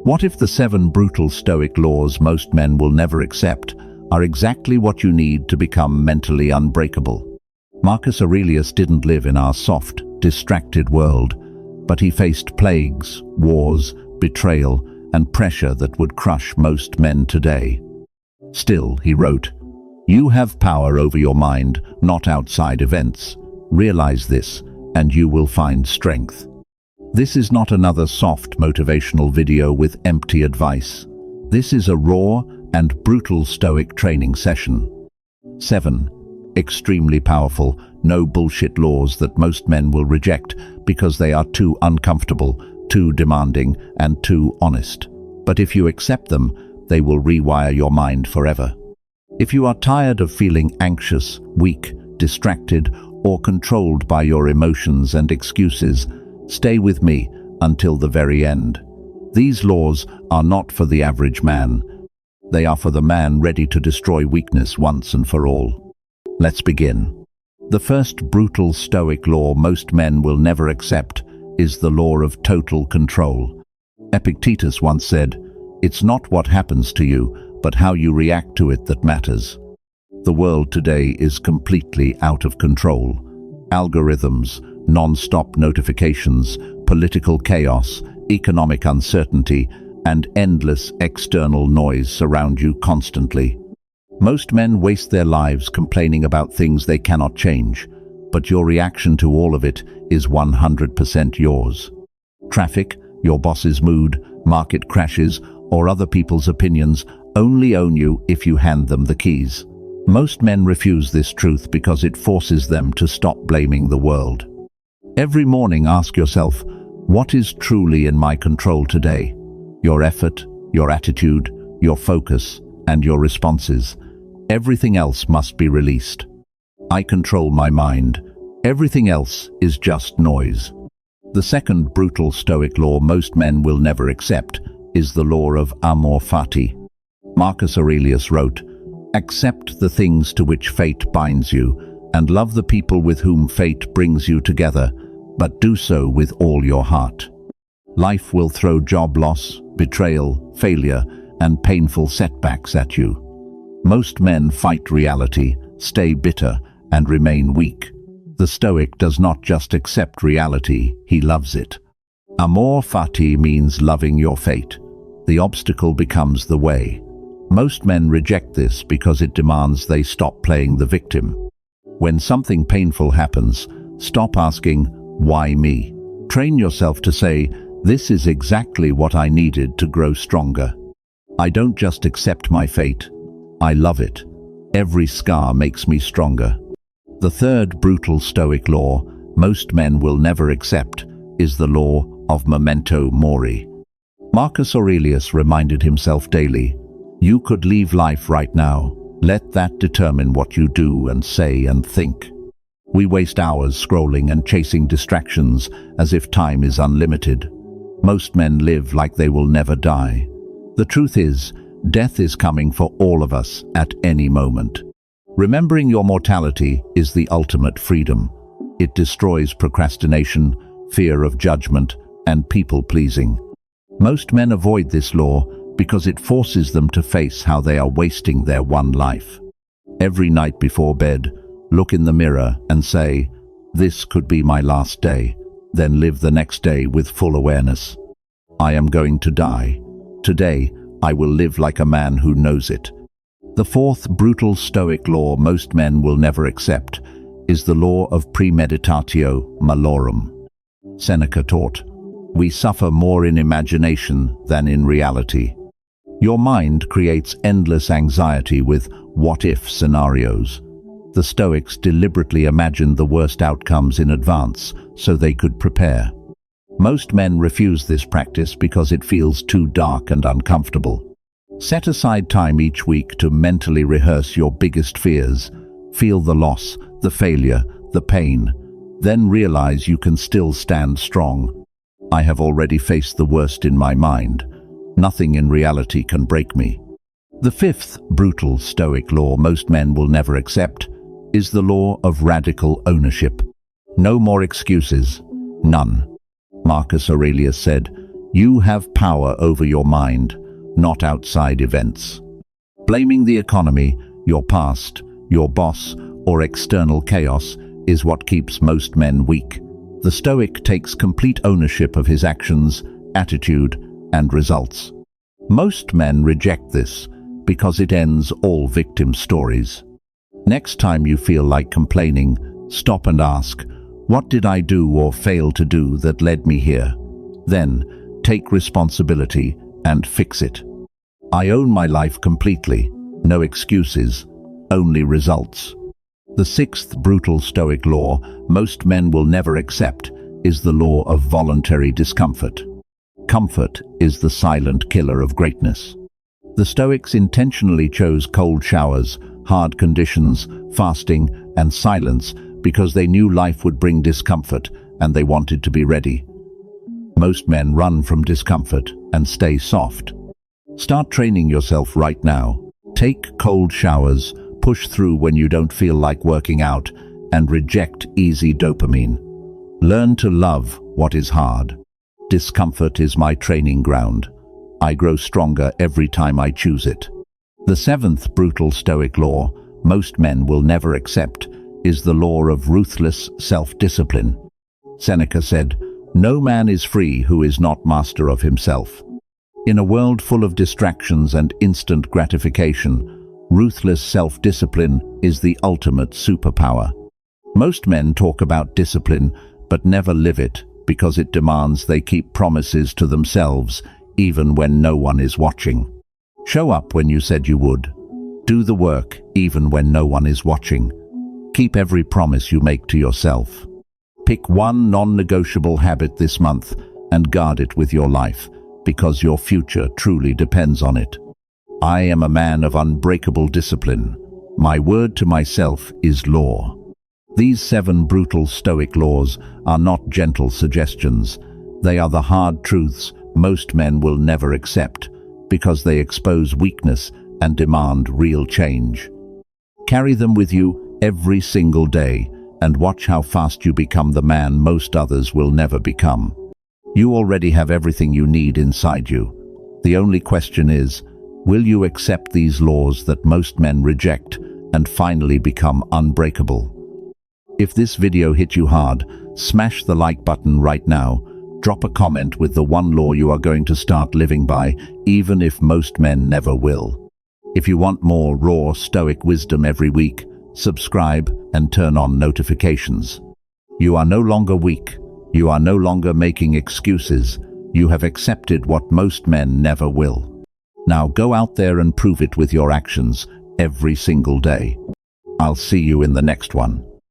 What if the 7 brutal Stoic laws most men will never accept are exactly what you need to become mentally unbreakable? Marcus Aurelius didn't live in our soft, distracted world, but he faced plagues, wars, betrayal, and pressure that would crush most men today. Still, he wrote, "You have power over your mind, not outside events. Realize this, and you will find strength." This is not another soft motivational video with empty advice. This is a raw and brutal Stoic training session. 7. Extremely powerful, no bullshit laws that most men will reject because they are too uncomfortable, too demanding, and too honest. But if you accept them, they will rewire your mind forever. If you are tired of feeling anxious, weak, distracted, or controlled by your emotions and excuses, stay with me until the very end. These laws are not for the average man. They are for the man ready to destroy weakness once and for all. Let's begin. The first brutal Stoic law most men will never accept is the law of total control. Epictetus once said, "It's not what happens to you, but how you react to it that matters." The world today is completely out of control. Algorithms, non-stop notifications, political chaos, economic uncertainty, and endless external noise surround you constantly. Most men waste their lives complaining about things they cannot change, but your reaction to all of it is 100% yours. Traffic, your boss's mood, market crashes, or other people's opinions only own you if you hand them the keys. Most men refuse this truth because it forces them to stop blaming the world. Every morning ask yourself, what is truly in my control today? Your effort, your attitude, your focus, and your responses. Everything else must be released. I control my mind. Everything else is just noise. The second brutal Stoic law most men will never accept is the Law of Amor Fati. Marcus Aurelius wrote, "Accept the things to which fate binds you, and love the people with whom fate brings you together, but do so with all your heart." Life will throw job loss, betrayal, failure, and painful setbacks at you. Most men fight reality, stay bitter, and remain weak. The Stoic does not just accept reality, he loves it. Amor Fati means loving your fate. The obstacle becomes the way. Most men reject this because it demands they stop playing the victim. When something painful happens, stop asking, "Why me?" Train yourself to say, "This is exactly what I needed to grow stronger." I don't just accept my fate, I love it. Every scar makes me stronger. The third brutal Stoic law most men will never accept is the Law of Memento Mori. Marcus Aurelius reminded himself daily, "You could leave life right now. Let that determine what you do and say and think." We waste hours scrolling and chasing distractions as if time is unlimited. Most men live like they will never die. The truth is, death is coming for all of us at any moment. Remembering your mortality is the ultimate freedom. It destroys procrastination, fear of judgment, and people-pleasing. Most men avoid this law because it forces them to face how they are wasting their one life. Every night before bed, look in the mirror and say, "This could be my last day," then live the next day with full awareness. I am going to die. Today, I will live like a man who knows it. The fourth brutal Stoic law most men will never accept is the Law of Premeditatio Malorum. Seneca taught, "We suffer more in imagination than in reality." Your mind creates endless anxiety with what-if scenarios. The Stoics deliberately imagined the worst outcomes in advance so they could prepare. Most men refuse this practice because it feels too dark and uncomfortable. Set aside time each week to mentally rehearse your biggest fears. Feel the loss, the failure, the pain. Then realize you can still stand strong. I have already faced the worst in my mind. Nothing in reality can break me. The fifth brutal Stoic law most men will never accept is the law of radical ownership. No more excuses. None. Marcus Aurelius said, You have power over your mind, not outside events. Blaming the economy, your past, your boss, or external chaos is what keeps most men weak. The Stoic takes complete ownership of his actions, attitude, and results. Most men reject this because it ends all victim stories. Next time you feel like complaining, stop and ask, what did I do or fail to do that led me here? Then, take responsibility and fix it. I own my life completely. No excuses, only results. The sixth brutal Stoic law most men will never accept is the law of voluntary discomfort. Comfort is the silent killer of greatness. The Stoics intentionally chose cold showers, hard conditions, fasting, and silence because they knew life would bring discomfort and they wanted to be ready. Most men run from discomfort and stay soft. Start training yourself right now. Take cold showers, push through when you don't feel like working out, and reject easy dopamine. Learn to love what is hard. Discomfort is my training ground. I grow stronger every time I choose it. The seventh brutal Stoic law most men will never accept is the law of ruthless self-discipline. Seneca said, "No man is free who is not master of himself." In a world full of distractions and instant gratification, ruthless self-discipline is the ultimate superpower. Most men talk about discipline, but never live it because it demands they keep promises to themselves even when no one is watching. Show up when you said you would. Do the work even when no one is watching. Keep every promise you make to yourself. Pick one non-negotiable habit this month and guard it with your life, because your future truly depends on it. I am a man of unbreakable discipline. My word to myself is law. These 7 brutal Stoic laws are not gentle suggestions. They are the hard truths most men will never accept, because they expose weakness and demand real change. Carry them with you every single day and watch how fast you become the man most others will never become. You already have everything you need inside you. The only question is, will you accept these laws that most men reject and finally become unbreakable? If this video hit you hard, smash the like button right now. Drop a comment with the one law you are going to start living by, even if most men never will. If you want more raw Stoic wisdom every week, subscribe and turn on notifications. You are no longer weak. You are no longer making excuses. You have accepted what most men never will. Now go out there and prove it with your actions every single day. I'll see you in the next one.